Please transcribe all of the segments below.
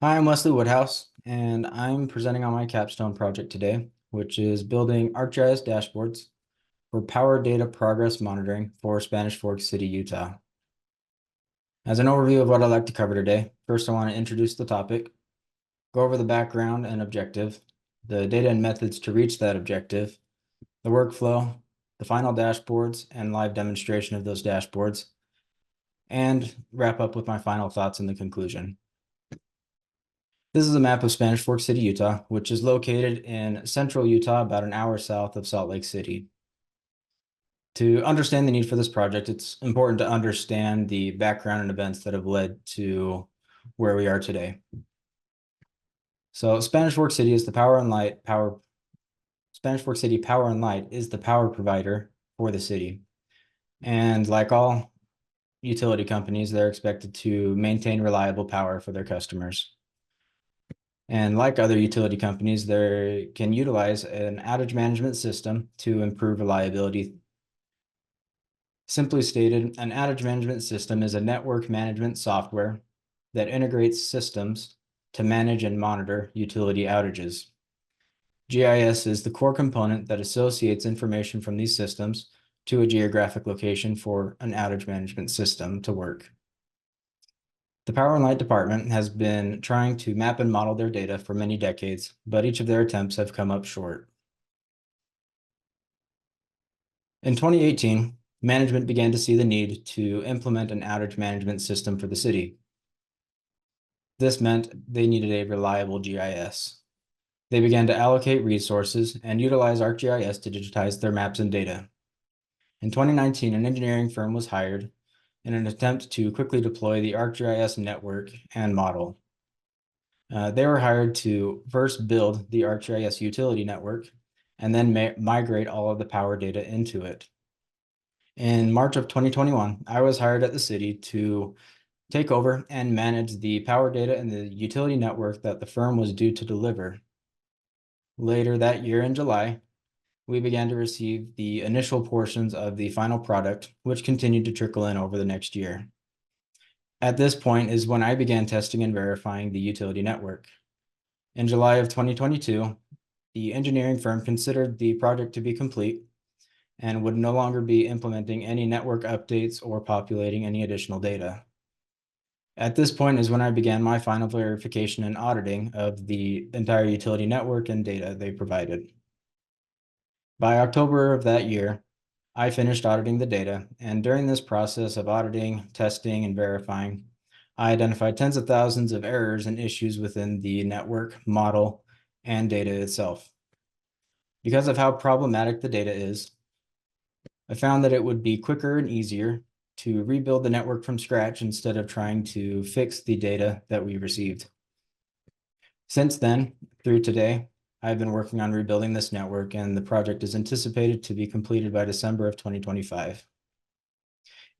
Hi, I'm Wesley Woodhouse, and I'm presenting on my capstone project today, which is building ArcGIS dashboards for power data progress monitoring for Spanish Fork City, Utah. As an overview of what I'd like to cover today, first I want to introduce the topic, go over the background and objective, the data and methods to reach that objective, the workflow, the final dashboards, and live demonstration of those dashboards, and wrap up with my final thoughts in the conclusion. This is a map of Spanish Fork City, Utah, which is located in central Utah, about an hour south of Salt Lake City. To understand the need for this project, it's important to understand the background and events that have led to where we are today. So Spanish Fork City is the Spanish Fork City Power and Light is the power provider for the city. And like all utility companies, they're expected to maintain reliable power for their customers. And like other utility companies, they can utilize an outage management system to improve reliability. Simply stated, an outage management system is a network management software that integrates systems to manage and monitor utility outages. GIS is the core component that associates information from these systems to a geographic location for an outage management system to work. The Power and Light Department has been trying to map and model their data for many decades, but each of their attempts have come up short. In 2018, management began to see the need to implement an outage management system for the city. This meant they needed a reliable GIS. They began to allocate resources and utilize ArcGIS to digitize their maps and data. In 2019, an engineering firm was hired in an attempt to quickly deploy the ArcGIS network and model. They were hired to first build the ArcGIS utility network and then migrate all of the power data into it. In March of 2021, I was hired at the city to take over and manage the power data and the utility network that the firm was due to deliver. Later that year in July, we began to receive the initial portions of the final product, which continued to trickle in over the next year. At this point is when I began testing and verifying the utility network. In July of 2022, the engineering firm considered the project to be complete and would no longer be implementing any network updates or populating any additional data. At this point is when I began my final verification and auditing of the entire utility network and data they provided. By October of that year, I finished auditing the data, and during this process of auditing, testing, and verifying, I identified tens of thousands of errors and issues within the network, model, and data itself. Because of how problematic the data is, I found that it would be quicker and easier to rebuild the network from scratch instead of trying to fix the data that we received. Since then, through today, I've been working on rebuilding this network, and the project is anticipated to be completed by December of 2025.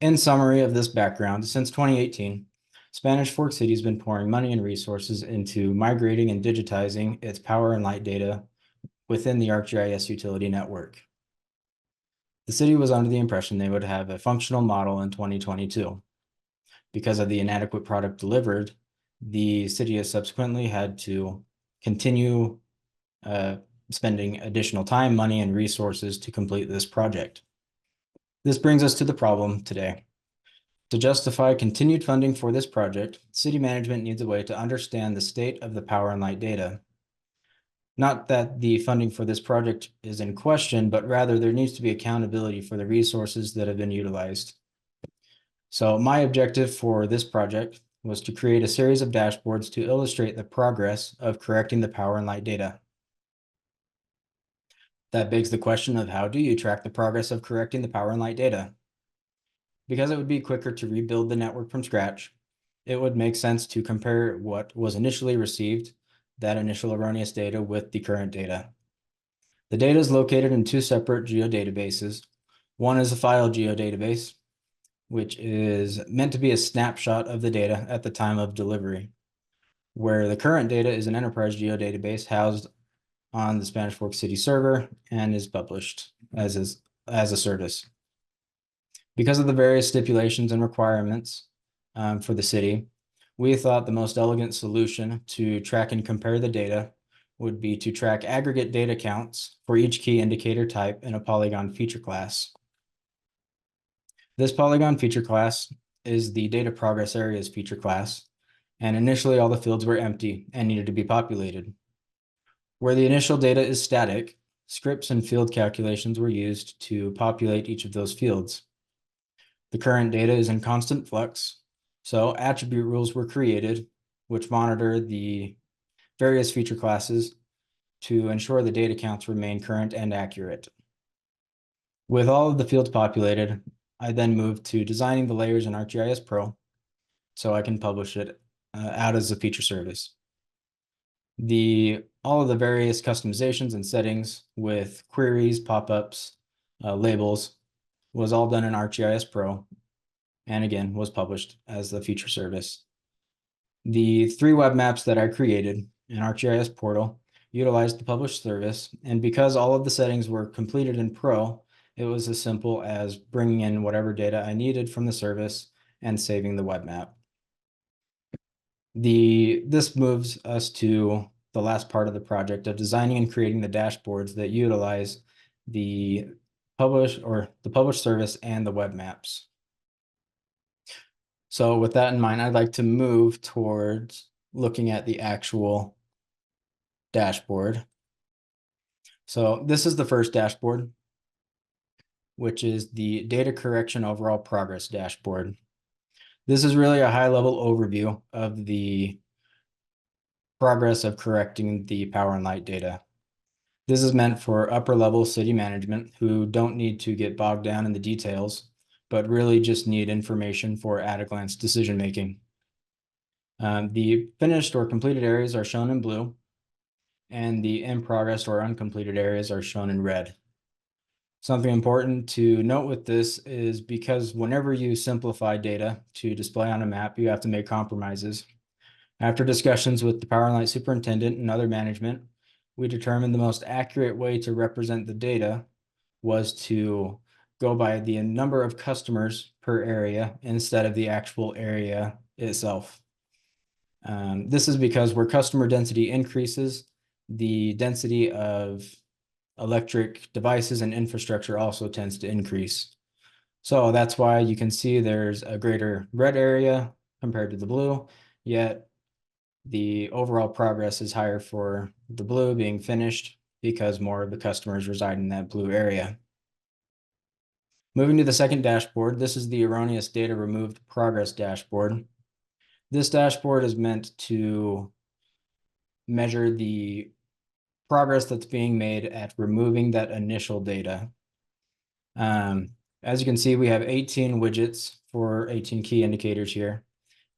In summary of this background, since 2018, Spanish Fork City has been pouring money and resources into migrating and digitizing its power and light data within the ArcGIS utility network. The city was under the impression they would have a functional model in 2022. Because of the inadequate product delivered, the city has subsequently had to continue spending additional time, money, and resources to complete this project. This brings us to the problem today. To justify continued funding for this project, city management needs a way to understand the state of the power and light data. Not that the funding for this project is in question, but rather there needs to be accountability for the resources that have been utilized. So my objective for this project was to create a series of dashboards to illustrate the progress of correcting the power and light data. That begs the question of, how do you track the progress of correcting the power and light data? Because it would be quicker to rebuild the network from scratch, it would make sense to compare what was initially received, that initial erroneous data, with the current data. The data is located in two separate geodatabases. One is a file geodatabase, which is meant to be a snapshot of the data at the time of delivery, where the current data is an enterprise geodatabase housed on the Spanish Fork City server and is published as a service. Because of the various stipulations and requirements for the city, We thought the most elegant solution to track and compare the data would be to track aggregate data counts for each key indicator type in a polygon feature class. This polygon feature class is the data progress areas feature class, and initially all the fields were empty and needed to be populated. Where the initial data is static, scripts and field calculations were used to populate each of those fields. The current data is in constant flux, so attribute rules were created, which monitor the various feature classes to ensure the data counts remain current and accurate. With all of the fields populated, I then moved to designing the layers in ArcGIS Pro so I can publish it out as a feature service. All of the various customizations and settings with queries, pop-ups, labels was all done in ArcGIS Pro, and again was published as the feature service. The 3 web maps that I created in ArcGIS Portal utilized the published service, and because all of the settings were completed in Pro, it was as simple as bringing in whatever data I needed from the service and saving the web map. This moves us to the last part of the project of designing and creating the dashboards that utilize the published service and the web maps. So with that in mind, I'd like to move towards looking at the actual dashboard. So this is the first dashboard, which is the data correction overall progress dashboard. This is really a high-level overview of the progress of correcting the power and light data. This is meant for upper-level city management who don't need to get bogged down in the details, but really just need information for at-a-glance decision-making. The finished or completed areas are shown in blue, and the in progress or uncompleted areas are shown in red. Something important to note with this is because whenever you simplify data to display on a map, you have to make compromises. After discussions with the Power and Light Superintendent and other management, we determined the most accurate way to represent the data was to go by the number of customers per area instead of the actual area itself. This is because where customer density increases, the density of electric devices and infrastructure also tends to increase. So that's why you can see there's a greater red area compared to the blue, yet the overall progress is higher for the blue being finished because more of the customers reside in that blue area. Moving to the second dashboard, this is the erroneous data removed progress dashboard. This dashboard is meant to measure the progress that's being made at removing that initial data. As you can see, we have 18 widgets for 18 key indicators here.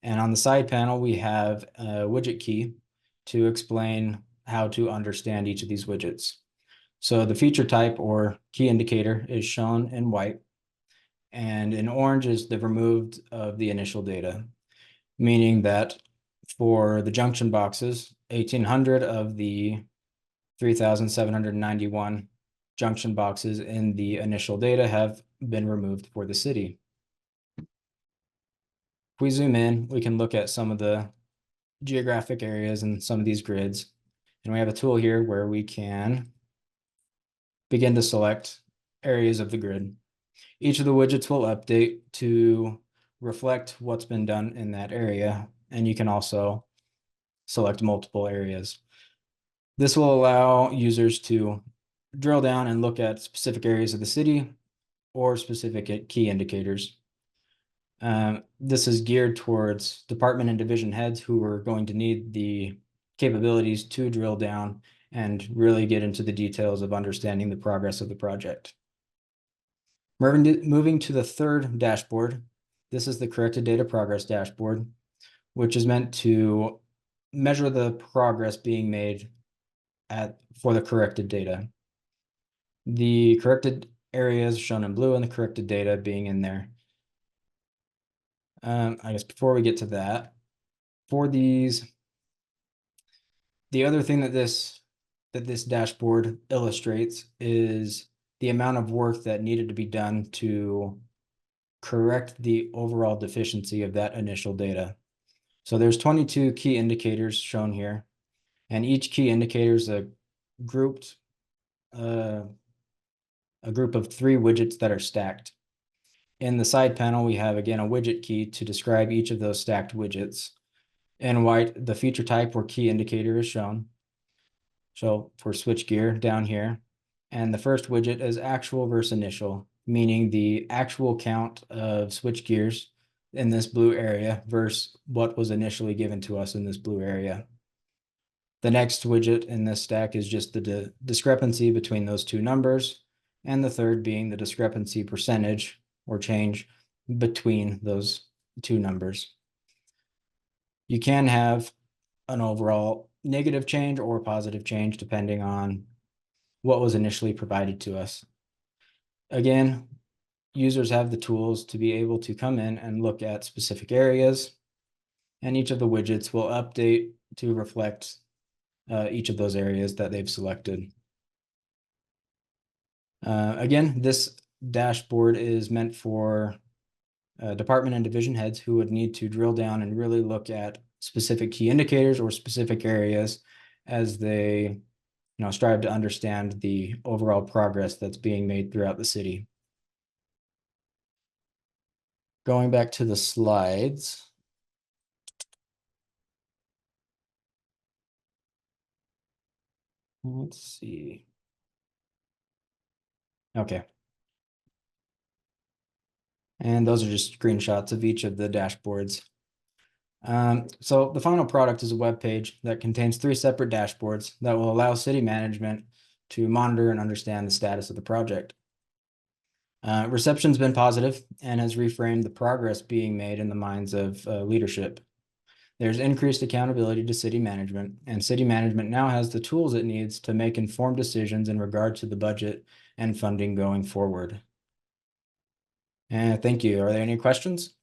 And on the side panel, we have a widget key to explain how to understand each of these widgets. So the feature type or key indicator is shown in white, and in orange is the removed of the initial data, meaning that for the junction boxes, 1,800 of the 3,791 junction boxes in the initial data have been removed for the city. If we zoom in, we can look at some of the geographic areas and some of these grids. And we have a tool here where we can begin to select areas of the grid. Each of the widgets will update to reflect what's been done in that area. And you can also select multiple areas. This will allow users to drill down and look at specific areas of the city or specific key indicators. This is geared towards department and division heads who are going to need the capabilities to drill down and really get into the details of understanding the progress of the project. Moving to the third dashboard, this is the corrected data progress dashboard, which is meant to measure the progress being made for the corrected data. The corrected areas shown in blue and the corrected data being in there. I guess before we get to that, for these, the other thing that this dashboard illustrates is the amount of work that needed to be done to correct the overall deficiency of that initial data. So there's 22 key indicators shown here, and each key indicator is a group of 3 widgets that are stacked. In the side panel, we have, again, a widget key to describe each of those stacked widgets. In white, the feature type or key indicator is shown. So for switchgear down here, and the first widget is actual versus initial, meaning the actual count of switch gears in this blue area versus what was initially given to us in this blue area. The next widget in this stack is just the discrepancy between those two numbers, and the third being the discrepancy percentage or change between those two numbers. You can have an overall negative change or positive change depending on what was initially provided to us. Again, users have the tools to be able to come in and look at specific areas, and each of the widgets will update to reflect each of those areas that they've selected. Again, this dashboard is meant for department and division heads who would need to drill down and really look at specific key indicators or specific areas as they strive to understand the overall progress that's being made throughout the city. Going back to the slides. Let's see. Okay. And those are just screenshots of each of the dashboards. So the final product is a web page that contains 3 separate dashboards that will allow city management to monitor and understand the status of the project. Reception's been positive and has reframed the progress being made in the minds of leadership. There's increased accountability to city management, and city management now has the tools it needs to make informed decisions in regard to the budget and funding going forward. And thank you. Are there any questions?